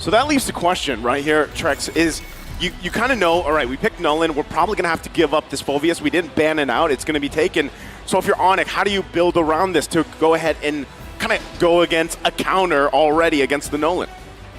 So that leaves the question right here, Trex, is you kind of know, all right, we picked Nolan. We're probably going to have to give up this Phoveus. We didn't ban it out. It's going to be taken. So if you're Onic, how do you build around this to go ahead and kind of go against a counter already against the Nolan?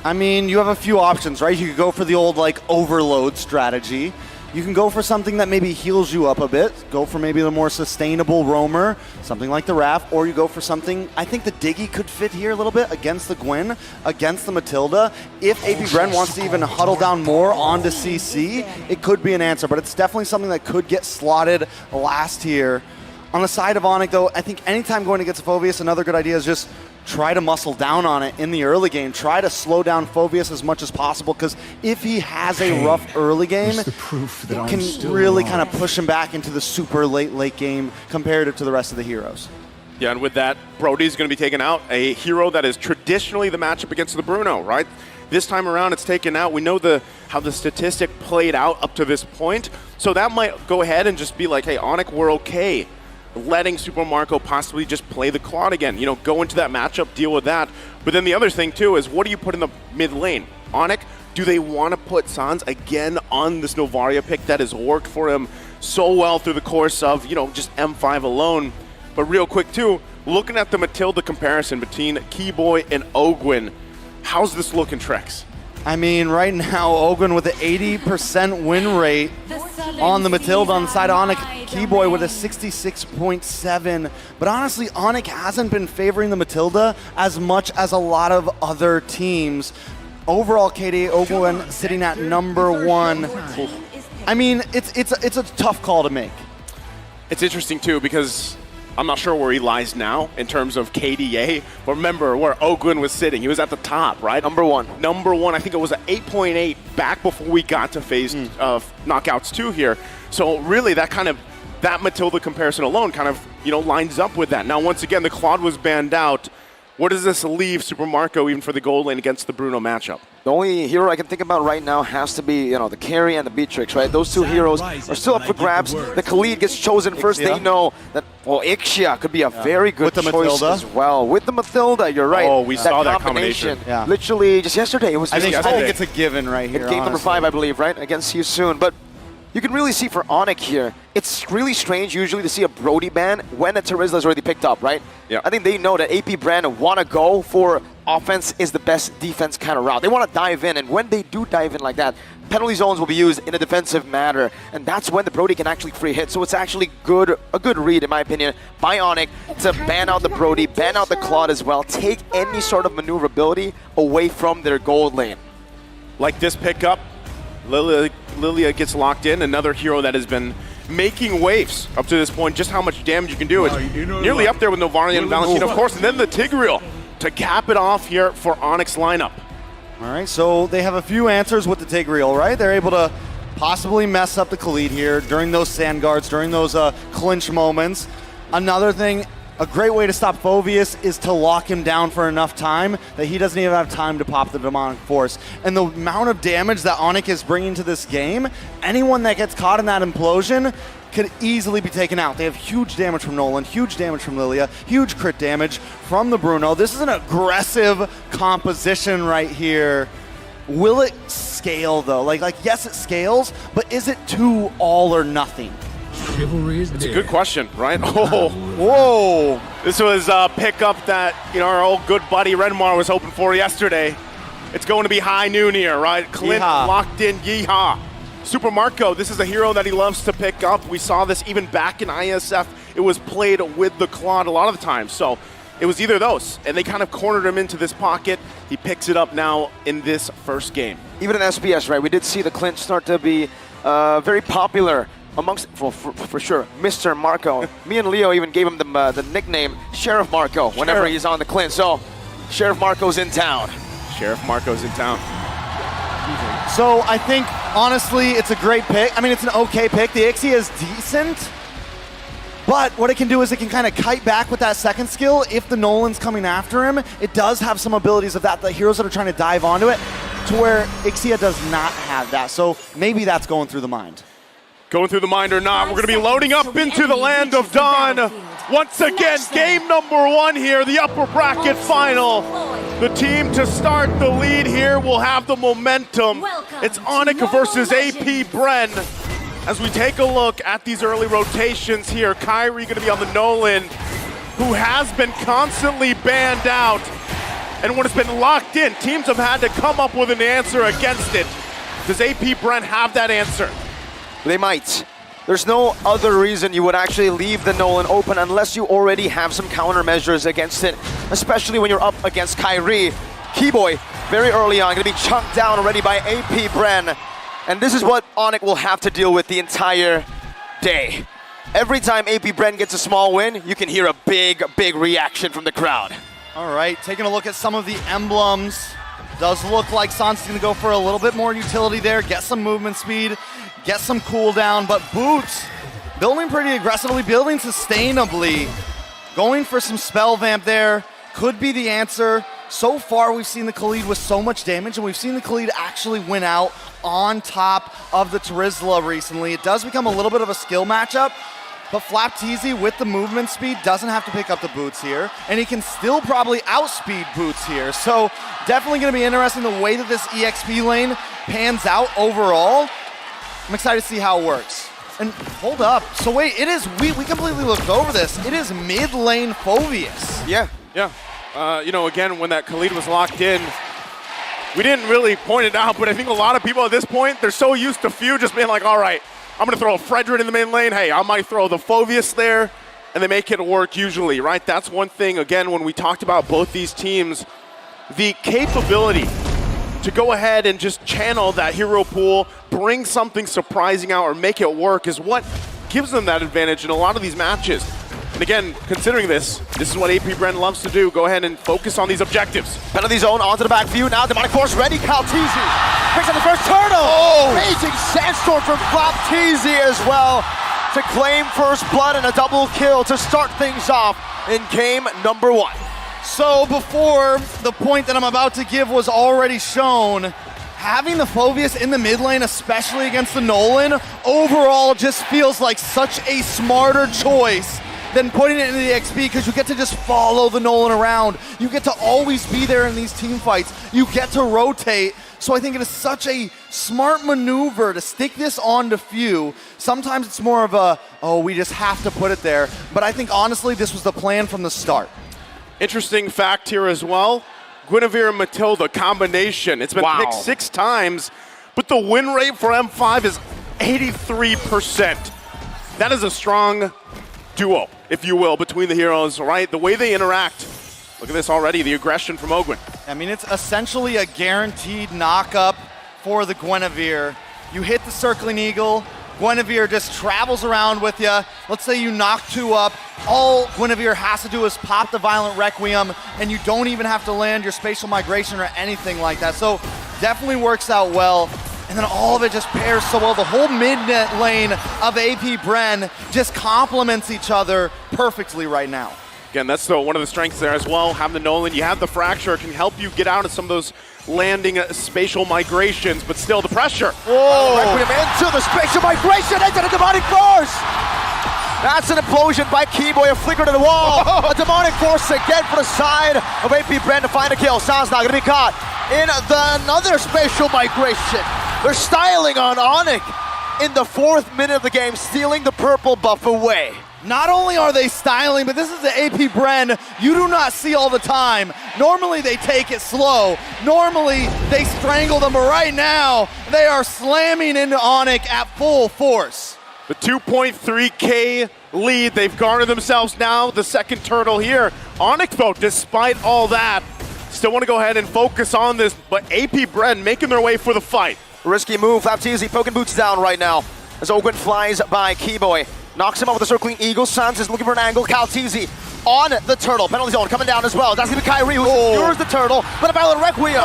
I mean, you have a few options, right? You could go for the old, like, overload strategy. You can go for something that maybe heals you up a bit, go for maybe the more sustainable roamer, something like the Raph, or you go for something, I think the Diggy could fit here a little bit against the Gwen, against the Matilda. If AP Bren wants to even huddle down more onto CC, it could be an answer, but it's definitely something that could get slotted last here. On the side of Onic, though, I think anytime going against Phoveus, another good idea is just try to muscle down on it in the early game. Try to slow down Phoveus as much as possible, because if he has a rough early game, it can really kind of push him back into the super late game comparative to the rest of the heroes. Yeah, and with that, Brody's going to be taken out, a hero that is traditionally the matchup against the Bruno, right? This time around, it's taken out. We know how the statistic played out up to this point, so that might go ahead and just be like, hey, Onic, we're okay letting Super Marco possibly just play the Claude again. You know, go into that matchup, deal with that. But then the other thing, too, is what do you put in the mid lane? Onic, do they want to put Sans again on this Novaria pick that has worked for him so well through the course of, you know, just M5 alone? But real quick, too, looking at the Matilda comparison between Keyboy and Ogwyn, how's this looking, Trex? I mean, right now, Ogwyn with an 80% win rate on the Matilda on the side of Onic. Keyboy with a 66.7. But honestly, Onic hasn't been favoring the Matilda as much as a lot of other teams. Overall, KD Ogwyn sitting at #1. I mean, it's a tough call to make. It's interesting, too, because I'm not sure where he lies now in terms of KDA, but remember where Ogwyn was sitting. He was at the top, right? Number one. Number one, I think it was an 8.8 back before we got to phase of knockouts 2 here. So really that Matilda comparison alone kind of, you know, lines up with that. Now, once again, the Claude was banned out. Where does this leave Super Marco even for the gold lane against the Bruno matchup? The only hero I can think about right now has to be, you know, the carry and the Beatrix, right? Those two heroes are still up for grabs. The Khalid gets chosen first. They know that, well, Ixia could be a very good choice Matilda as well. With the Matilda, you're right. Oh, we saw that combination. Yeah. Literally just yesterday. It was I think yesterday. it's a given right here, Game number 5, I believe, right? Against you soon. But you can really see for Onic here, it's really strange usually to see a Brody ban when a Terizla is already picked up, right? Yeah. I think they know that AP Bren want to go for offense is the best defense kind of route. They want to dive in, and when they do dive in like that, penalty zones will be used in a defensive manner, and that's when the Brody can actually free hit. So it's actually a good read, in my opinion, by Onic to ban out the Brody, ban out the Claude as well, take any sort of maneuverability away from their gold lane. Like this pickup, Lilia gets locked in, another hero that has been making waves up to this point, just how much damage you can do. It's nearly up there with Novaria and Valentina, of course, and then the Tigreal to cap it off here for Onic's lineup. All right, so they have a few answers with the Tigreal, right? They're able to possibly mess up the Khalid here during those sand guards, during those clinch moments. Another thing, a great way to stop Phoveus is to lock him down for enough time that he doesn't even have time to pop the Demonic Force. And the amount of damage that Onic is bringing to this game, anyone that gets caught in that implosion could easily be taken out. They have huge damage from Nolan, huge damage from Lilia, huge crit damage from the Bruno. This is an aggressive composition right here. Will it scale, though? Like yes, it scales, but is it too all or nothing? It's a good question, right? Oh, whoa! This was a pickup that, you know, our old good buddy Renmar was hoping for yesterday. It's going to be high noon here, right? Clint locked in, yeehaw. Super Marco, this is a hero that he loves to pick up. We saw this even back in ISF. It was played with the Claude a lot of the time. So it was either those, and they kind of cornered him into this pocket. He picks it up now in this first game. Even in SPS, right, we did see the Clint start to be very popular amongst, for sure, Mr. Marco. Me and Leo even gave him the nickname Sheriff Marco whenever he's on the Clint. So Sheriff Marco's in town. Sheriff Marco's in town. So I think, honestly, it's a great pick. I mean, it's an okay pick. The Ixia is decent, but what it can do is it can kind of kite back with that second skill. If the Nolan's coming after him, it does have some abilities of that, the heroes that are trying to dive onto it, to where Ixia does not have that. So maybe that's going through the mind. Going through the mind or not, we're going to be loading up into the land of Dawn. Once again, game number 1 here, the upper bracket final. The team to start the lead here will have the momentum. Welcome It's to Onic Mobile versus AP Legends. Bren. As we take a look at these early rotations here, Kyrie going to be on the Nolan, who has been constantly banned out. And when it's been locked in, teams have had to come up with an answer against it. Does AP Bren have that answer? They might. There's no other reason you would actually leave the Nolan open unless you already have some countermeasures against it, especially when you're up against Kyrie. Keyboy, very early on, going to be chunked down already by AP Bren. And this is what Onic will have to deal with the entire day. Every time AP Bren gets a small win, you can hear a big, big reaction from the crowd. All right, taking a look at some of the emblems. Does look like Sans is going to go for a little bit more utility there, get some movement speed, get some cooldown, but Boots building pretty aggressively, building sustainably, going for some spell vamp there, could be the answer. So far, we've seen the Khalid with so much damage, and we've seen the Khalid actually win out on top of the Terizla recently. It does become a little bit of a skill matchup, but Flapteezy with the movement speed doesn't have to pick up the Boots here, and he can still probably outspeed Boots here. So definitely going to be interesting the way that this EXP lane pans out overall. I'm excited to see how it works. And hold up, so wait, it is, we completely looked over this. It is mid lane Phoveus. Yeah. Yeah. You know, again, when that Khalid was locked in, we didn't really point it out, but I think a lot of people at this point, they're so used to Few just being like, all right, I'm going to throw a Fredrin in the main lane. Hey, I might throw the Phoveus there, and they make it work usually, right? That's one thing, again, when we talked about both these teams, the capability to go ahead and just channel that hero pool, bring something surprising out, or make it work is what gives them that advantage in a lot of these matches. And again, considering this is what AP Bren loves to do. Go ahead and focus on these objectives. Penalty zone onto the back view. Now Demonic Force ready. Kalteezy picks up the first turtle. Oh! Raging Sandstorm from Flapteezy as well to claim first blood and a double kill to start things off in game number 1. So before the point that I'm about to give was already shown, having the Phoveus in the mid lane, especially against the Nolan, overall just feels like such a smarter choice than putting it into the XP, because you get to just follow the Nolan around. You get to always be there in these team fights. You get to rotate. So I think it is such a smart maneuver to stick this on to Few. Sometimes it's more of a, oh, we just have to put it there. But I think honestly, this was the plan from the start. Interesting fact here as well. Guinevere and Matilda combination. It's been picked 6 times, but the win rate for M5 is 83%. That is a strong duo, if you will, between the heroes, right? The way they interact. Look at this already, the aggression from Ogwyn. I mean, it's essentially a guaranteed knock-up for the Guinevere. You hit the Circling Eagle, Guinevere just travels around with you. Let's say you knock 2 up. All Guinevere has to do is pop the Violent Requiem, and you don't even have to land your Spatial Migration or anything like that. So definitely works out well. And then all of it just pairs so well. The whole mid-net lane of AP Bren just complements each other perfectly right now. Again, that's one of the strengths there as well. Having the Nolan, you have the Fracture, it can help you get out of some of those landing spatial migrations, but still the pressure. Whoa! Requiem into the Spatial Migration, into the Demonic Force! That's an implosion by Keyboy, a flicker to the wall. A Demonic Force again for the side of AP Bren to find a kill. Sans not gonna be caught in another Spatial Migration. They're styling on Onic in the 4th minute of the game, stealing the purple buff away. Not only are they styling, but this is the AP Bren you do not see all the time. Normally they take it slow. Normally they strangle them, but right now they are slamming into Onic at full force. The 2.3K lead they've garnered themselves now, the second turtle here. Onic, though, despite all that, still want to go ahead and focus on this, but AP Bren making their way for the fight. Risky move, Flapteezy poking Boots down right now as Ogwyn flies by Keyboy. Knocks him out with a Circling Eagle. Sans is looking for an angle. Kalteezy on the turtle. Penalty zone coming down as well. That's going to be Kyrie who secures the turtle, but a Violent Requiem.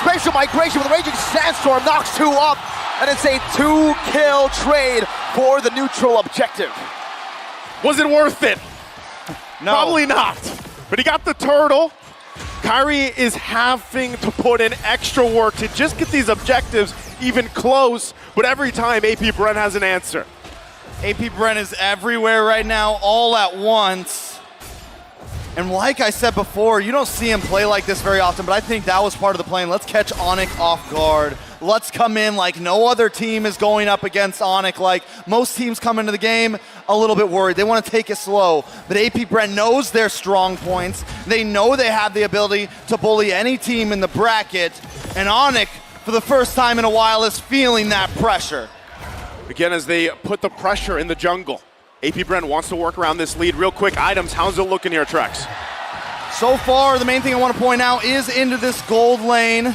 Spatial Migration with a Raging Sandstorm knocks 2 up, and it's a 2-kill trade for the neutral objective. Was it worth it? No. Probably not. But he got the turtle. Kyrie is having to put in extra work to just get these objectives even close, but every time AP Bren has an answer. AP Bren is everywhere right now, all at once. And like I said before, you don't see him play like this very often, but I think that was part of the plan. Let's catch Onic off guard. Let's come in like no other team is going up against Onic. Like most teams come into the game a little bit worried. They want to take it slow. But AP Bren knows their strong points. They know they have the ability to bully any team in the bracket. And Onic, for the first time in a while, is feeling that pressure. Again, as they put the pressure in the jungle. AP Bren wants to work around this lead. Real quick, items, how's it looking here, Trex? So far, the main thing I want to point out is into this gold lane.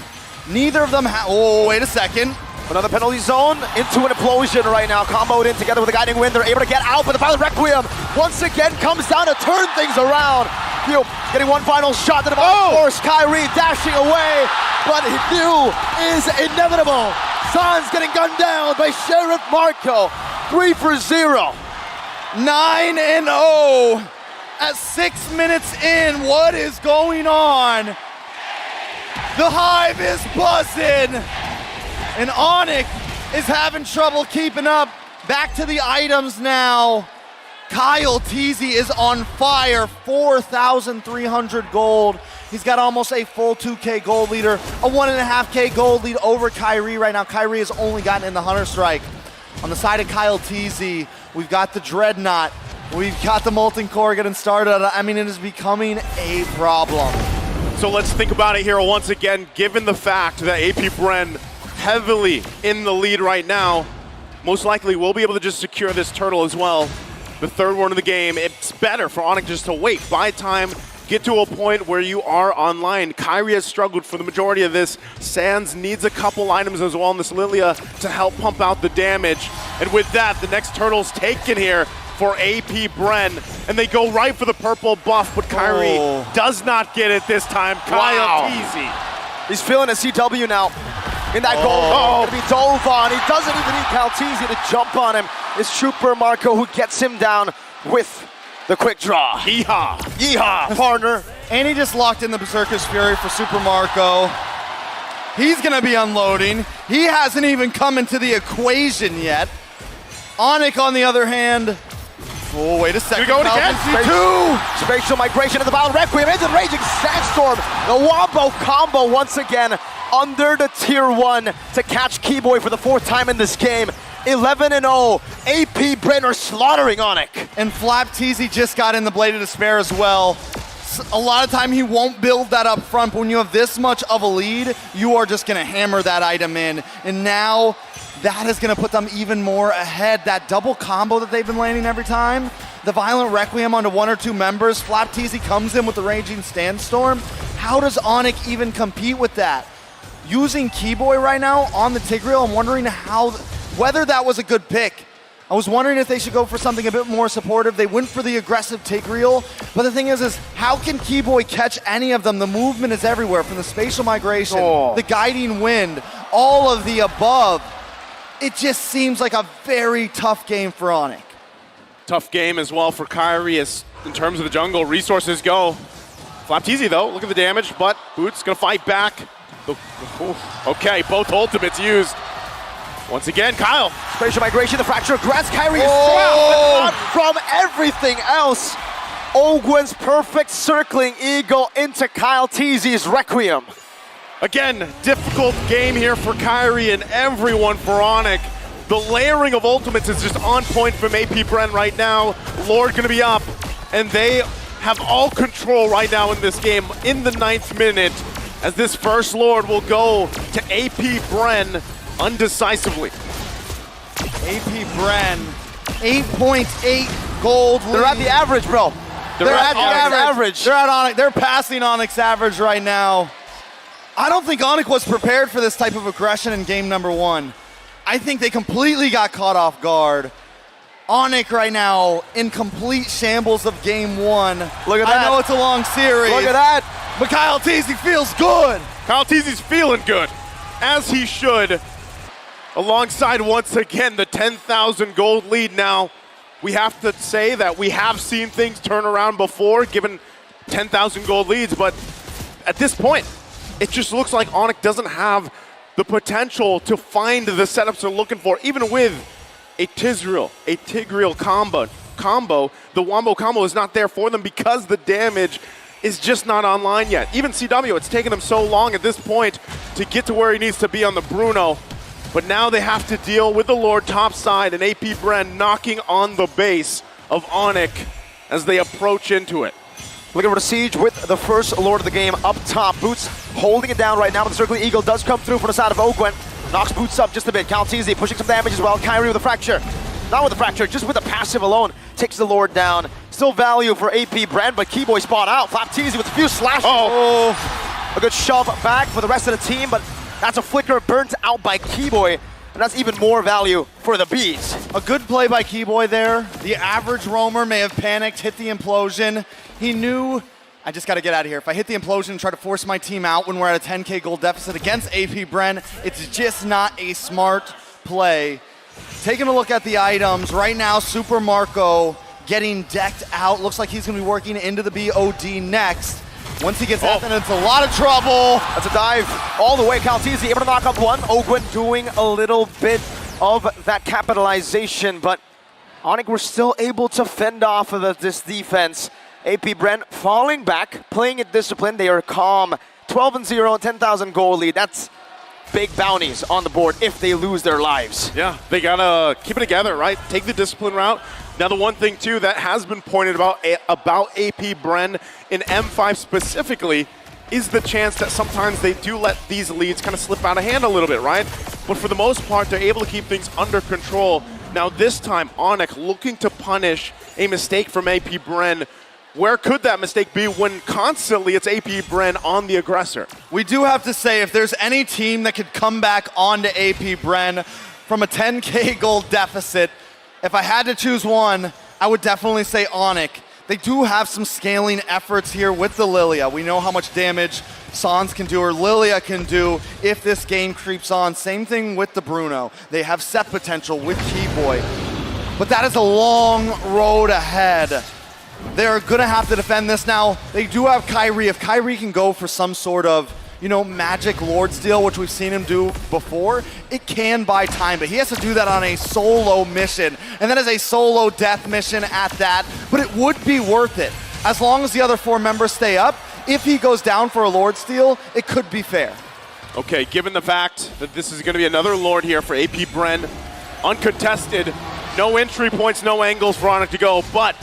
Neither of them oh, wait a second. Another penalty zone into an implosion right now. Comboed in together with a guiding wind. They're able to get out, but the Violent Requiem once again comes down to turn things around. Hugh getting one final shot to the bottom force. Kyrie dashing away, but Hugh is inevitable. San's getting gunned down by Sheriff Marco. 3 for 0. 9-0 at 6 minutes in. What is going on? The Hive is buzzing, and Onic is having trouble keeping up. Back to the items now. Kyle Teasy is on fire, 4,300 gold. He's got almost a full 2K gold leader, a 1.5K gold lead over Kyrie right now. Kyrie has only gotten in the Hunter Strike. On the side of Kyle Teasy, we've got the Dreadnought. We've got the Molten Core getting started. I mean, it is becoming a problem. So let's think about it here once again. Given the fact that AP Bren heavily in the lead right now, most likely we'll be able to just secure this turtle as well. The third one of the game. It's better for Onic just to wait, buy time, get to a point where you are online. Kyrie has struggled for the majority of this. Sands needs a couple items as well in this Lilia to help pump out the damage. And with that, the next turtle's taken here for AP Bren. And they go right for the purple buff, but Kyrie does not get it this time. Kyle Teasy. He's feeling a CW now. In that goal, gonna be dove on. He doesn't even need Kyle Teasy to jump on him. It's Trooper Marco who gets him down with the quick draw. Yeehaw. Yeehaw, partner. And he just locked in the Berserker's Fury for Super Marco. He's gonna be unloading. He hasn't even come into the equation yet. Onic, on the other hand, oh, wait a second. You're going again? Spatial migration of the Violent Requiem into the Raging Sandstorm. The Wombo combo once again under the tier 1 to catch Keyboy for the 4th time in this game. 11-0. AP Bren are slaughtering Onic. And Flap Teasy just got in the Blade of Despair as well. A lot of time he won't build that up front, but when you have this much of a lead, you are just gonna hammer that item in. And now that is gonna put them even more ahead. That double combo that they've been landing every time, the Violent Requiem onto 1 or 2 members, Flap Teasy comes in with the Raging Sandstorm. How does Onic even compete with that? Using Keyboy right now on the Tigreal, I'm wondering whether that was a good pick. I was wondering if they should go for something a bit more supportive. They went for the aggressive Tigreal, but the thing is how can Keyboy catch any of them? The movement is everywhere, from the spatial migration, the guiding wind, all of the above. It just seems like a very tough game for Onic. Tough game as well for Kyrie as in terms of the jungle. Resources go. Flap Teasy though, look at the damage, but Boots gonna fight back. Okay, both ultimates used. Once again, Kyle. Spatial migration, the fracture grants Kyrie a from everything else. Ogwen's perfect circling eagle into Kyle Teasy's Requiem. Again, difficult game here for Kyrie and everyone for Onic. The layering of ultimates is just on point from AP Bren right now. Lord gonna be up, and they have all control right now in this game in the 9th minute, as this first Lord will go to AP Bren undecisively. AP Bren, 8.8 gold lead. They're at the average, bro. They're at the average. They're at Onic. They're passing Onic's average right now. I don't think Onic was prepared for this type of aggression in game number 1. I think they completely got caught off guard. Onic right now in complete shambles of game 1. Look at that. I know it's a long series. Look at that. But Kyle Teasy feels good. Kyle Teasy's feeling good, as he should. Alongside, once again, the 10,000 gold lead now. We have to say that we have seen things turn around before, given 10,000 gold leads, but at this point, it just looks like Onic doesn't have the potential to find the setups they're looking for, even with a Tigreal combo. combo, the wombo combo is not there for them because the damage is just not online yet. Even CW, it's taken him so long at this point to get to where he needs to be on the Bruno. But now they have to deal with the Lord topside and AP Bren knocking on the base of Onic as they approach into it. Looking for the siege with the first Lord of the game up top. Boots holding it down right now, but the Circling Eagle does come through from the side of Ogwen. Knocks Boots up just a bit. Counts easy, pushing some damage as well. Kyrie with a fracture. Not with the fracture, just with the passive alone. Takes the Lord down. Still value for AP Bren, but Keyboy spot out. Flapteezy with a few slashes. Oh, a good shove back for the rest of the team, but that's a flicker burnt out by Keyboy, and that's even more value for the Bees. A good play by Keyboy there. The average roamer may have panicked, hit the implosion. He knew, I just got to get out of here. If I hit the implosion and try to force my team out when we're at a 10K gold deficit against AP Bren, it's just not a smart play. Taking a look at the items, right now Super Marco getting decked out. Looks like he's going to be working into the BOD next. Once he gets out, then it's a lot of trouble. That's a dive all the way. Calteezy able to knock up one. Ogwen doing a little bit of that capitalization, but Onic were still able to fend off of this defense. AP Bren falling back, playing it disciplined. They are calm. 12-0 and 10,000 gold lead. That's big bounties on the board if they lose their lives. Yeah, they gotta keep it together, right? Take the discipline route. Now the one thing too that has been pointed about AP Bren in M5 specifically is the chance that sometimes they do let these leads kind of slip out of hand a little bit, right? But for the most part, they're able to keep things under control. Now this time, Onic looking to punish a mistake from AP Bren. Where could that mistake be when constantly it's AP Bren on the aggressor? We do have to say, if there's any team that could come back onto AP Bren from a 10K gold deficit, if I had to choose one, I would definitely say Onic. They do have some scaling efforts here with the Lilia. We know how much damage Sans can do or Lilia can do if this game creeps on. Same thing with the Bruno. They have set potential with Keyboy. But that is a long road ahead. They're gonna have to defend this now. They do have Kyrie. If Kyrie can go for some sort of, magic Lord steal, which we've seen him do before, it can buy time, but he has to do that on a solo mission. And that is a solo death mission at that, but it would be worth it. As long as the other 4 members stay up, if he goes down for a Lord steal, it could be fair. Okay, given the fact that this is gonna be another Lord here for AP Bren, uncontested, no entry points, no angles for Onic to go, but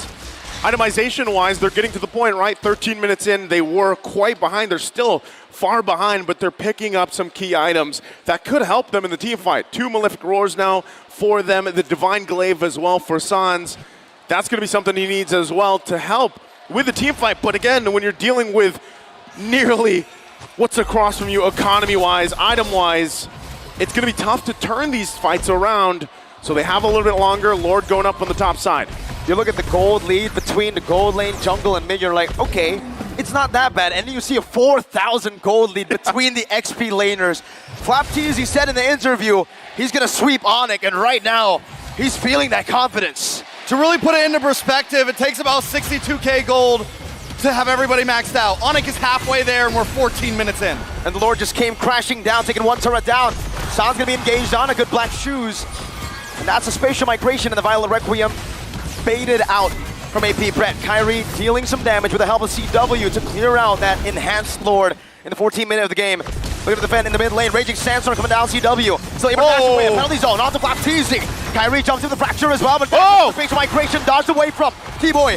itemization-wise, they're getting to the point, right? 13 minutes in, they were quite behind. They're still far behind, but they're picking up some key items that could help them in the team fight. 2 Malefic Roars now for them, the Divine Glaive as well for Sans. That's going to be something he needs as well to help with the team fight. But again, when you're dealing with nearly what's across from you economy-wise, item-wise, it's going to be tough to turn these fights around. So they have a little bit longer. Lord going up on the top side. You look at the gold lead between the gold lane, jungle, and mid, you're like, okay, it's not that bad. And then you see a 4,000 gold lead between the XP laners. Flapteezy said in the interview, he's going to sweep Onic, and right now, he's feeling that confidence. To really put it into perspective, it takes about 62K gold to have everybody maxed out. Onic is halfway there, and we're 14 minutes in. And the Lord just came crashing down, taking 1 turret down. San's going to be engaged on a good black shoes. And that's a spatial migration in the Violet Requiem. Baited out from AP Bren. Kyrie dealing some damage with the help of CW to clear out that enhanced Lord in the 14th minute of the game. Looking to defend in the mid lane. Raging Sandstorm coming down. CW still able to dash away. A penalty zone. On to Flapteezy. Kyrie jumps into the fracture as well, but spatial migration dodged away from Keyboy.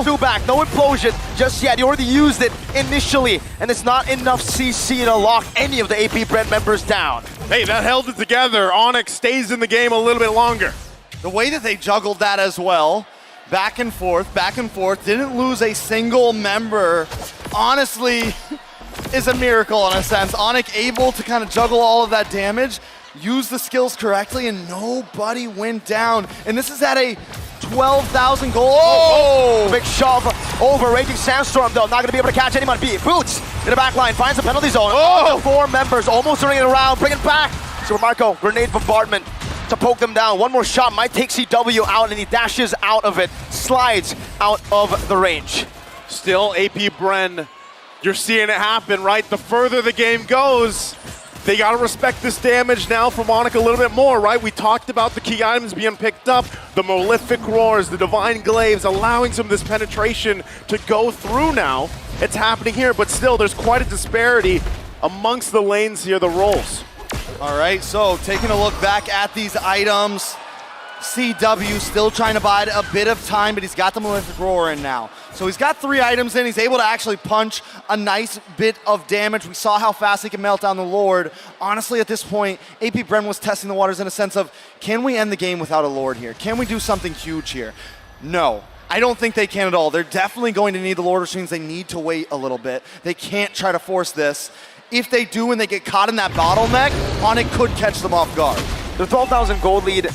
Two back. No implosion just yet. He already used it initially, and it's not enough CC to lock any of the AP Bren members down. Hey, that held it together. Onic stays in the game a little bit longer. The way that they juggled that as well, back and forth, didn't lose a single member, honestly, is a miracle in a sense. Onic able to kind of juggle all of that damage, use the skills correctly, and nobody went down. And this is at a 12,000 goal. Oh! Big shove over Raging Sandstorm, though. Not going to be able to catch anyone. Boots in the back line, finds the penalty zone. Oh! 4 members almost turning it around, bring it back. So Marco, grenade bombardment to poke them down. One more shot might take CW out, and he dashes out of it, slides out of the range. Still AP Bren, you're seeing it happen, right? The further the game goes, They got to respect this damage now from Onic a little bit more, right? We talked about the key items being picked up, the Malefic Roars, the Divine Glaives, allowing some of this penetration to go through now. It's happening here, but still, there's quite a disparity amongst the lanes here, the roles. All right, so taking a look back at these items, CW still trying to bide a bit of time, but he's got the Malefic Roar in now. So he's got 3 items in. He's able to actually punch a nice bit of damage. We saw how fast he can melt down the Lord. Honestly, at this point, AP Bren was testing the waters in a sense of, can we end the game without a Lord here? Can we do something huge here? No. I don't think they can at all. They're definitely going to need the Lord, which means they need to wait a little bit. They can't try to force this. If they do and they get caught in that bottleneck, Onic could catch them off guard. The 12,000 gold lead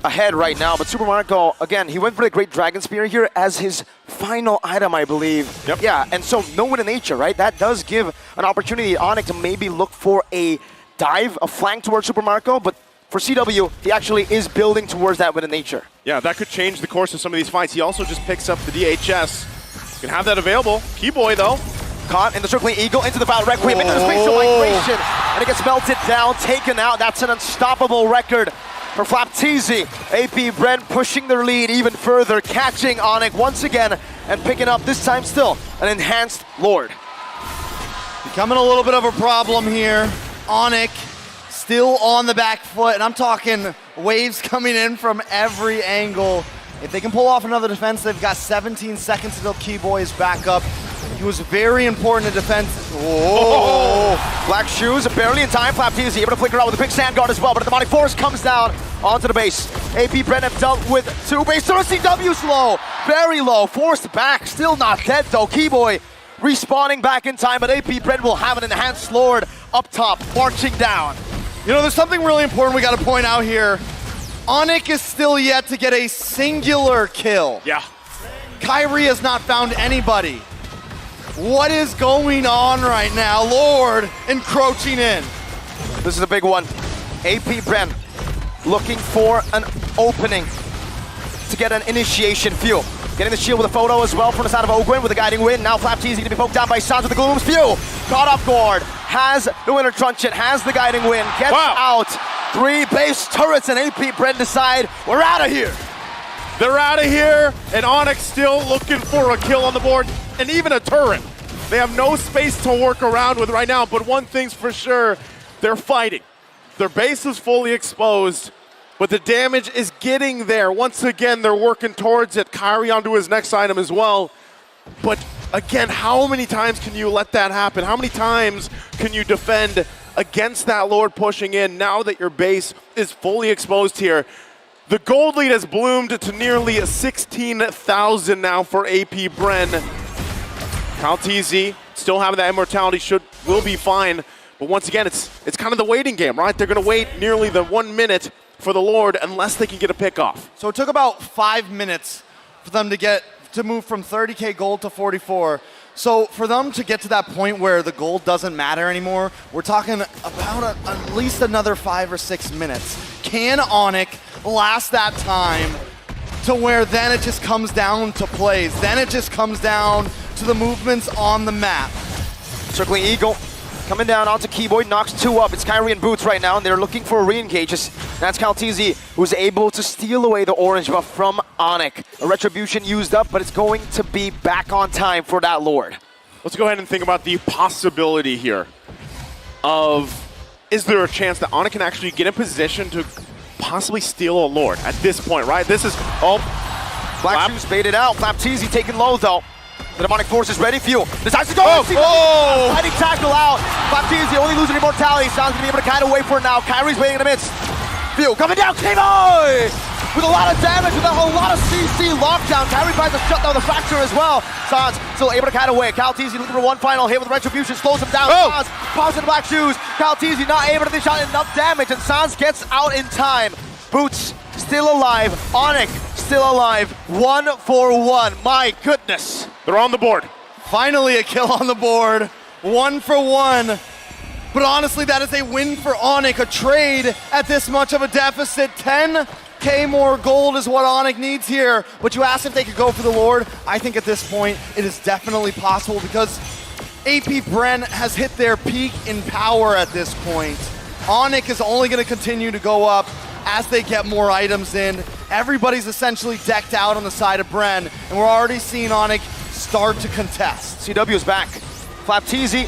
ahead right now, but Super Marco, again, he went for the Great Dragon Spear here as his final item, I believe. Yep. Yeah, and so no win in nature, right? That does give an opportunity to Onic to maybe look for a dive, a flank towards Super Marco, but for CW, he actually is building towards that win in nature. Yeah, that could change the course of some of these fights. He also just picks up the DHS. Can have that available. Keyboy, though. Caught in the circling eagle into the Vile Requiem, into the space of migration, and it gets melted down, taken out. That's an unstoppable record for Flapteezy. AP Bren pushing their lead even further, catching Onic once again, and picking up, this time still, an enhanced Lord. Becoming a little bit of a problem here. Onic still on the back foot, and I'm talking waves coming in from every angle. If they can pull off another defense, they've got 17 seconds until Keyboy is back up. He was very important to defense. Whoa! Black Shoes barely in time. Flapteezy able to flicker out with the pink sand guard as well, but the demonic force comes down onto the base. AP Bren have dealt with 2 base. CW's low, very low, forced back, still not dead though. Keyboy respawning back in time, but AP Bren will have an enhanced Lord up top, marching down. You know, there's something really important we got to point out here. Onic is still yet to get a singular kill. Yeah. Kyrie has not found anybody. What is going on right now? Lord encroaching in. This is a big one. AP Bren looking for an opening to get an initiation fuel. Getting the shield with a photo as well from the side of Ogwin with a guiding wind. Now Flapteezy to be poked down by Sans with the Gloom's Spew. Caught off guard. Has the Winter Truncheon. Has the guiding wind. Gets out. 3 base turrets and AP Bren decide we're out of here. They're out of here, and Onic still looking for a kill on the board, and even a turret. They have no space to work around with right now, but one thing's for sure, they're fighting. Their base is fully exposed, but the damage is getting there. Once again, they're working towards it. Kyrie onto his next item as well. But again, how many times can you let that happen? How many times can you defend against that Lord pushing in now that your base is fully exposed here? The gold lead has bloomed to nearly 16,000 now for AP Bren. Flapteezy still having that immortality will be fine, but once again, it's kind of the waiting game, right? They're going to wait nearly the 1 minute for the Lord unless they can get a pick off. So it took about 5 minutes for them to move from 30K gold to 44. So for them to get to that point where the gold doesn't matter anymore, we're talking about at least another 5 or 6 minutes. Can Onic last that time to where then it just comes down to plays? Then it just comes down to the movements on the map. Circling Eagle coming down onto Keyboy, knocks 2 up. It's Kyrie and Boots right now, and they're looking for a re-engage. That's Flapteezy, who's able to steal away the orange buff from Onic. A retribution used up, but it's going to be back on time for that Lord. Let's go ahead and think about the possibility here of, is there a chance that Onic can actually get in position to possibly steal a Lord at this point, right? This is, Black Shoes baited out. Flapteezy taken low though. The demonic force is ready. Fuel decides to go. Fighting tackle out. Flapteezy only losing immortality. Sounds gonna be able to kite away for it now. Kyrie's waiting in the midst. Fuel coming down. Keyboy with a lot of damage, with a whole lot of CC lockdown. Kyrie tries to shut down the fracture as well. Sans still able to kite away. Flapteezy looking for one final hit with retribution. Slows him down. Sans pops into Black Shoes. Flapteezy not able to dish out enough damage, and Sans gets out in time. Boots still alive. Onic still alive. 1 for 1. My goodness. they're on the board. Finally a kill on the board. 1 for 1. But honestly, that is a win for Onic. A trade at this much of a deficit. 10K more gold is what Onic needs here. But you asked if they could go for the Lord. I think at this point, it is definitely possible because AP Bren has hit their peak in power at this point. Onic is only going to continue to go up as they get more items in. Everybody's essentially decked out on the side of Bren, and we're already seeing Onic start to contest. CW's back. Flapteezy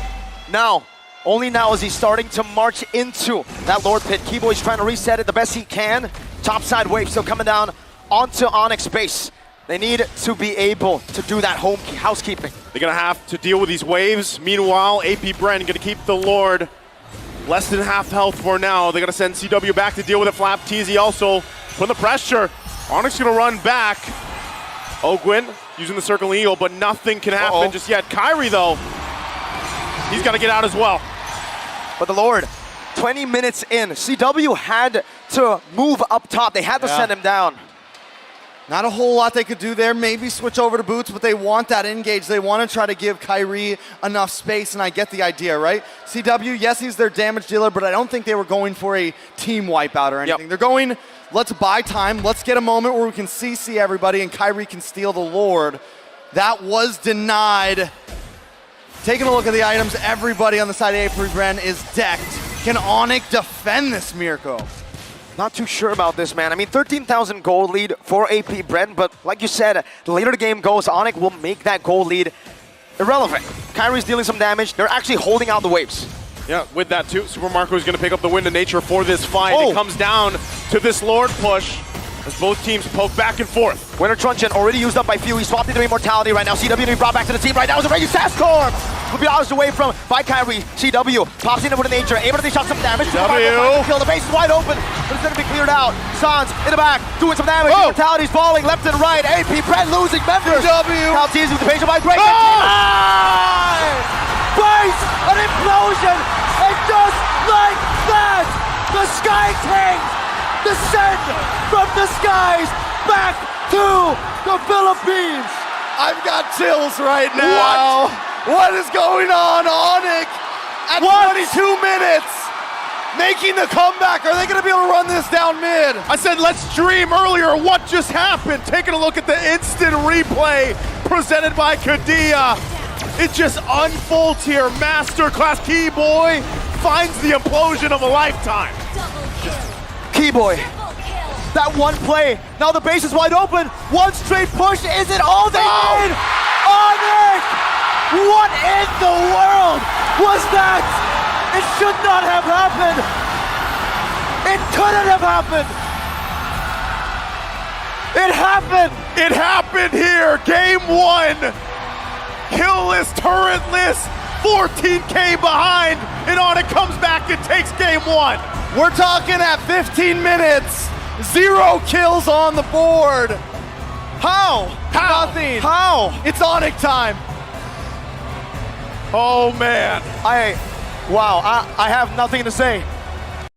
now. Only now is he starting to march into that Lord Pit. Keyboy's trying to reset it the best he can. Topside wave still coming down onto Onyx base. They need to be able to do that housekeeping. They're going to have to deal with these waves. Meanwhile, AP Bren going to keep the Lord less than half health for now. They're going to send CW back to deal with it. Flapteezy also putting the pressure. Onyx going to run back. Ogwin using the Circle Eagle, but nothing can happen just yet. Kyrie, though, he's got to get out as well. But the Lord, 20 minutes in, CW had to move up top. They had to send him down. Not a whole lot they could do there. Maybe switch over to Boots, but they want that engage. They want to try to give Kyrie enough space, and I get the idea, right? CW, yes, he's their damage dealer, but I don't think they were going for a team wipeout or anything. They're going, let's buy time. Let's get a moment where we can CC everybody and Kyrie can steal the Lord. That was denied. Taking a look at the items, everybody on the side of AP Bren is decked. Can Onic defend this, Mirko? Not too sure about this, man. I mean, 13,000 gold lead for AP Bren, but like you said, the later the game goes, Onic will make that gold lead irrelevant. Kyrie's dealing some damage. They're actually holding out the waves. Yeah, with that too, Super Marco is going to pick up the Wind of Nature for this fight. It comes down to this Lord push as both teams poke back and forth. Winter Truncheon already used up by few. He swapped into Immortality right now. CW to be brought back to the team right now. Is a Raging Sandstorm. Will be dodged away from by Kyrie. CW pops into Wind of Nature, able to dish out some damage. Kill. The base is wide open, but it's going to be cleared out. Sans in the back, doing some damage. Immortality's falling left and right. AP Bren losing members. Flapteezy with the patient by break. Base, an implosion, and just like that, the Sky Kings descend from the skies back to the Philippines. I've got chills right now. What is going on, Onic? At 22 minutes, making the comeback. Are they going to be able to run this down mid? I said let's dream earlier. What just happened? Taking a look at the instant replay presented by Kadia. It just unfolds here. Masterclass. Keyboy finds the implosion of a lifetime. Keyboy, that one play. Now the base is wide open. One straight push. Is it all they need? Onic! What in the world was that? It should not have happened. It couldn't have happened. It happened. It happened here. Game one. Killless, turretless, 14K behind, and Onic comes back and takes game one. We're talking at 15 minutes. 0 kills on the board. How? Nothing. How? It's Onic time. Oh man. I have nothing to say.